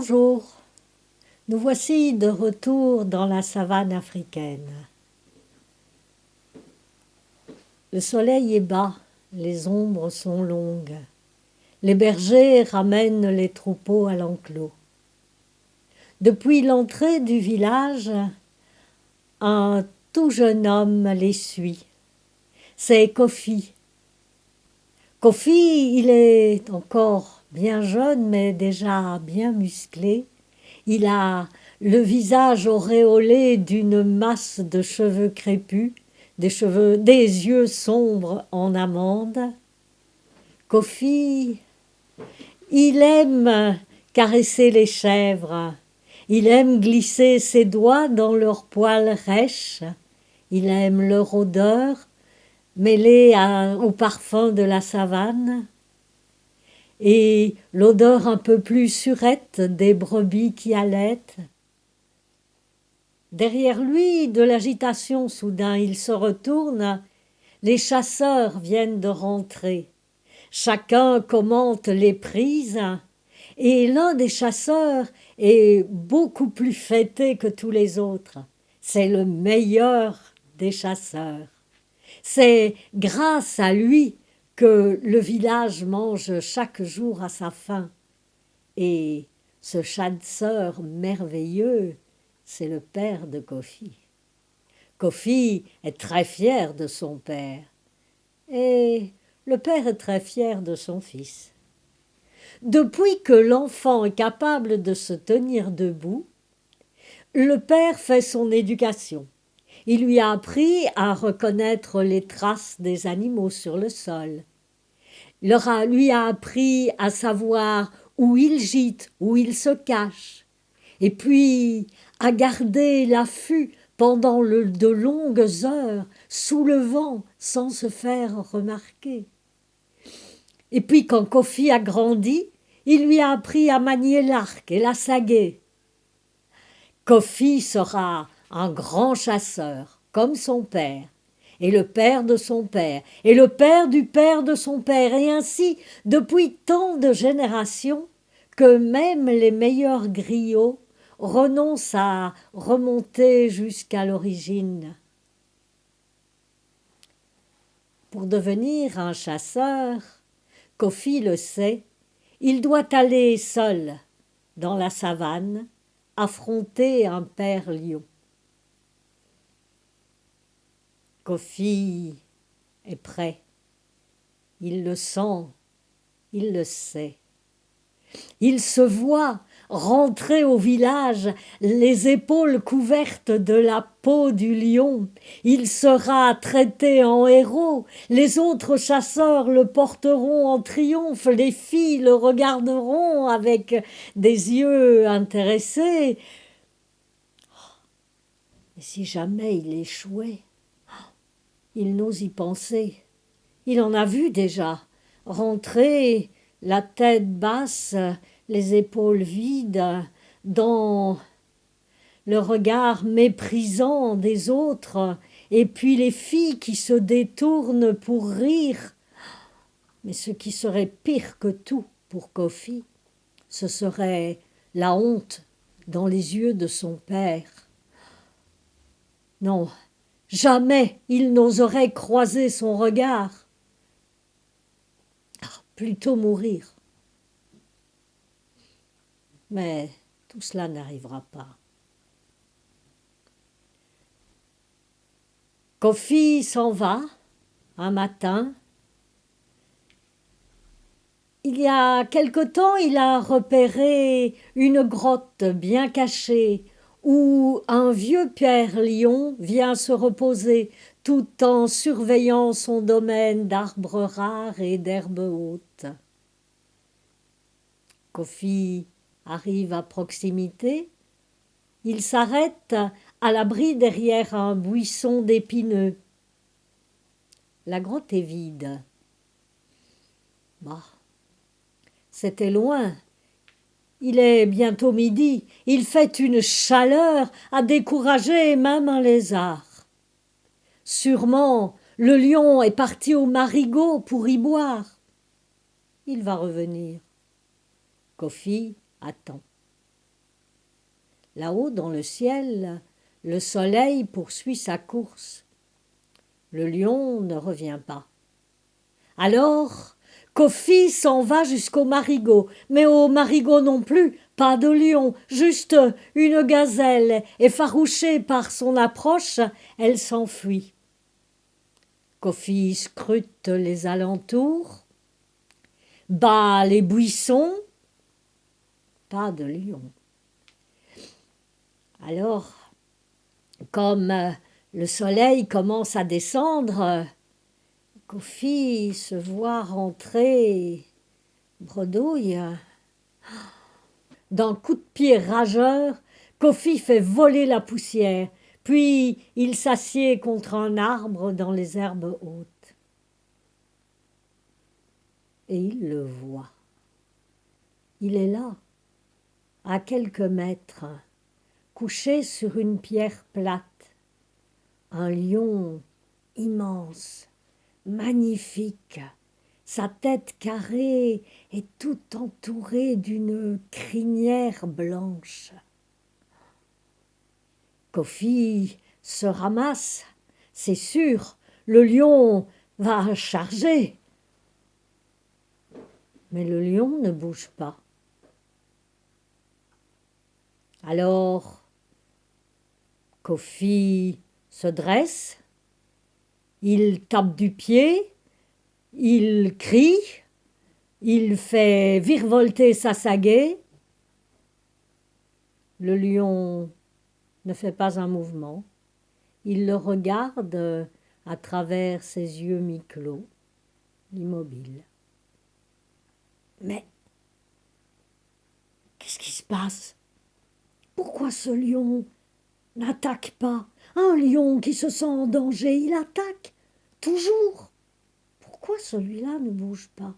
Bonjour, nous voici de retour dans la savane africaine. Le soleil est bas, les ombres sont longues. Les bergers ramènent les troupeaux à l'enclos. Depuis l'entrée du village, un tout jeune homme les suit. C'est Kofi. Kofi, il est encore bien jeune, mais déjà bien musclé. Il a le visage auréolé d'une masse de cheveux crépus, des yeux sombres en amande. Kofi, il aime caresser les chèvres, il aime glisser ses doigts dans leurs poils rêches, il aime leur odeur mêlée au parfum de la savane et l'odeur un peu plus surette des brebis qui allaitent. Derrière lui, de l'agitation soudain, il se retourne. Les chasseurs viennent de rentrer. Chacun commente les prises et l'un des chasseurs est beaucoup plus fêté que tous les autres. C'est le meilleur des chasseurs. C'est grâce à lui que le village mange chaque jour à sa faim. Et ce chasseur merveilleux, c'est le père de Kofi. Kofi est très fier de son père. Et le père est très fier de son fils. Depuis que l'enfant est capable de se tenir debout, le père fait son éducation. Il lui a appris à reconnaître les traces des animaux sur le sol. Lui a appris à savoir où il gîte, où il se cache. Et puis à garder l'affût pendant de longues heures, sous le vent, sans se faire remarquer. Et puis quand Kofi a grandi, il lui a appris à manier l'arc et la sagaie. Kofi sera un grand chasseur, comme son père, et le père de son père, et le père du père de son père, et ainsi depuis tant de générations que même les meilleurs griots renoncent à remonter jusqu'à l'origine. Pour devenir un chasseur, Kofi le sait, il doit aller seul dans la savane, affronter un père lion. Kofi est prêt. Il le sent, il le sait. Il se voit rentrer au village, les épaules couvertes de la peau du lion. Il sera traité en héros. Les autres chasseurs le porteront en triomphe. Les filles le regarderont avec des yeux intéressés. Et si jamais il échouait, il n'ose y penser. Il en a vu déjà rentrer la tête basse, les épaules vides, dans le regard méprisant des autres, et puis les filles qui se détournent pour rire. Mais ce qui serait pire que tout pour Kofi, ce serait la honte dans les yeux de son père. Non, jamais il n'oserait croiser son regard. Plutôt mourir. Mais tout cela n'arrivera pas. Kofi s'en va un matin. Il y a quelque temps, il a repéré une grotte bien cachée où un vieux père-lion vient se reposer tout en surveillant son domaine d'arbres rares et d'herbes hautes. Kofi arrive à proximité. Il s'arrête à l'abri derrière un buisson d'épineux. La grotte est vide. Bah, c'était loin. Il est bientôt midi. Il fait une chaleur à décourager même un lézard. Sûrement, le lion est parti au marigot pour y boire. Il va revenir. Kofi attend. Là-haut, dans le ciel, le soleil poursuit sa course. Le lion ne revient pas. Alors, Kofi s'en va jusqu'au marigot, mais au marigot non plus, pas de lion, juste une gazelle, effarouchée par son approche, elle s'enfuit. Kofi scrute les alentours, bat les buissons, pas de lion. Alors, comme le soleil commence à descendre, Kofi se voit rentrer bredouille. D'un coup de pied rageur, Kofi fait voler la poussière, puis il s'assied contre un arbre dans les herbes hautes. Et il le voit. Il est là, à quelques mètres, couché sur une pierre plate. Un lion immense, magnifique, sa tête carrée est tout entourée d'une crinière blanche. Kofi se ramasse, c'est sûr, le lion va charger. Mais le lion ne bouge pas. Alors, Kofi se dresse, il tape du pied, il crie, il fait virevolter sa sagaie. Le lion ne fait pas un mouvement. Il le regarde à travers ses yeux mi-clos, immobile. Mais qu'est-ce qui se passe? Pourquoi ce lion n'attaque pas? Un lion qui se sent en danger, il attaque, toujours. Pourquoi celui-là ne bouge pas?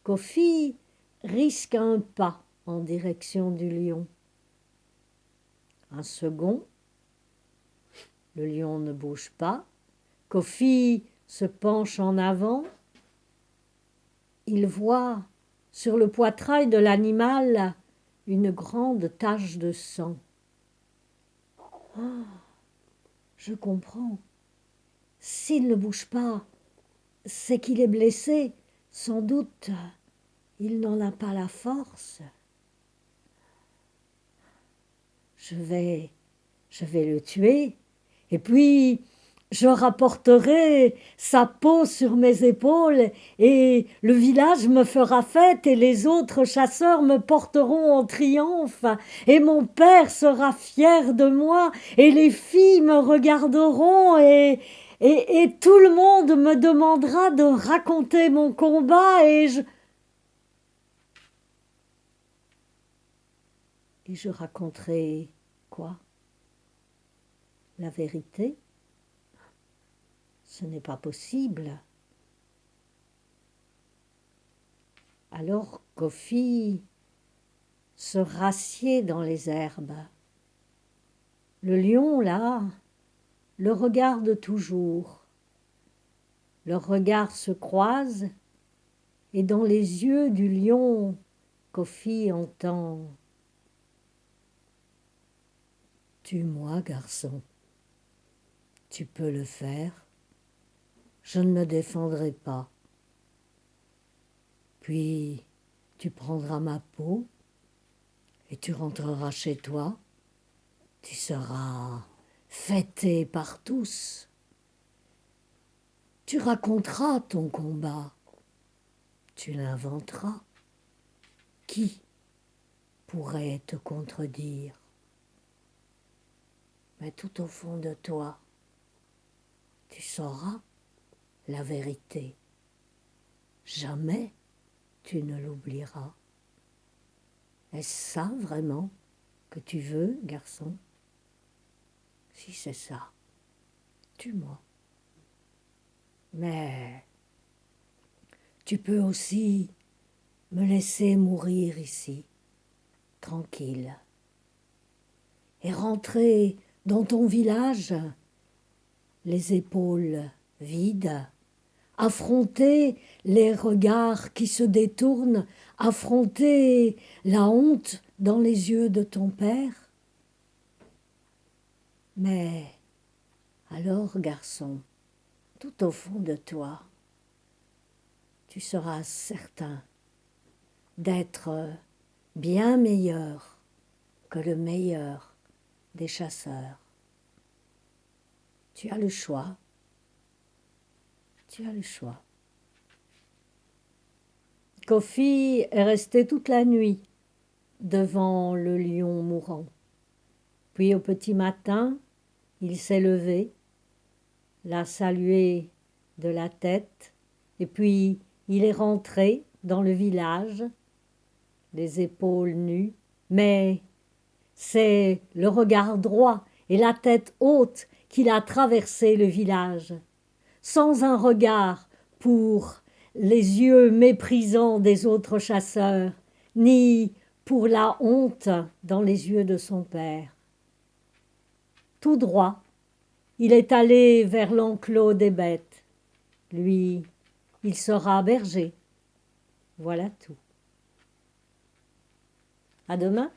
Kofi risque un pas en direction du lion. Un second, le lion ne bouge pas. Kofi se penche en avant. Il voit sur le poitrail de l'animal une grande tache de sang. Ah, je comprends. S'il ne bouge pas, c'est qu'il est blessé. Sans doute, il n'en a pas la force. Je vais le tuer, et puis je rapporterai sa peau sur mes épaules, et le village me fera fête, et les autres chasseurs me porteront en triomphe, et mon père sera fier de moi, et les filles me regarderont, et tout le monde me demandera de raconter mon combat, et je raconterai quoi? La vérité? Ce n'est pas possible. Alors Kofi se rassied dans les herbes. Le lion, là, le regarde toujours. Leurs regards se croisent, et dans les yeux du lion, Kofi entend « Tue-moi, garçon. Tu peux le faire. Je ne me défendrai pas. Puis tu prendras ma peau et tu rentreras chez toi. Tu seras fêté par tous. Tu raconteras ton combat. Tu l'inventeras. Qui pourrait te contredire? Mais tout au fond de toi, tu sauras la vérité. Jamais tu ne l'oublieras. Est-ce ça vraiment que tu veux, garçon? Si c'est ça, tue-moi. Mais tu peux aussi me laisser mourir ici, tranquille, et rentrer dans ton village, les épaules vides, affronter les regards qui se détournent, affronter la honte dans les yeux de ton père? Mais alors, garçon, tout au fond de toi, tu seras certain d'être bien meilleur que le meilleur des chasseurs. Tu as le choix. Tu as le choix. Kofi est resté toute la nuit devant le lion mourant. Puis au petit matin, il s'est levé, l'a salué de la tête, et puis il est rentré dans le village, les épaules nues, mais c'est le regard droit et la tête haute qu'il a traversé le village, sans un regard pour les yeux méprisants des autres chasseurs, ni pour la honte dans les yeux de son père. Tout droit, il est allé vers l'enclos des bêtes. Lui, il sera berger. Voilà tout. À demain.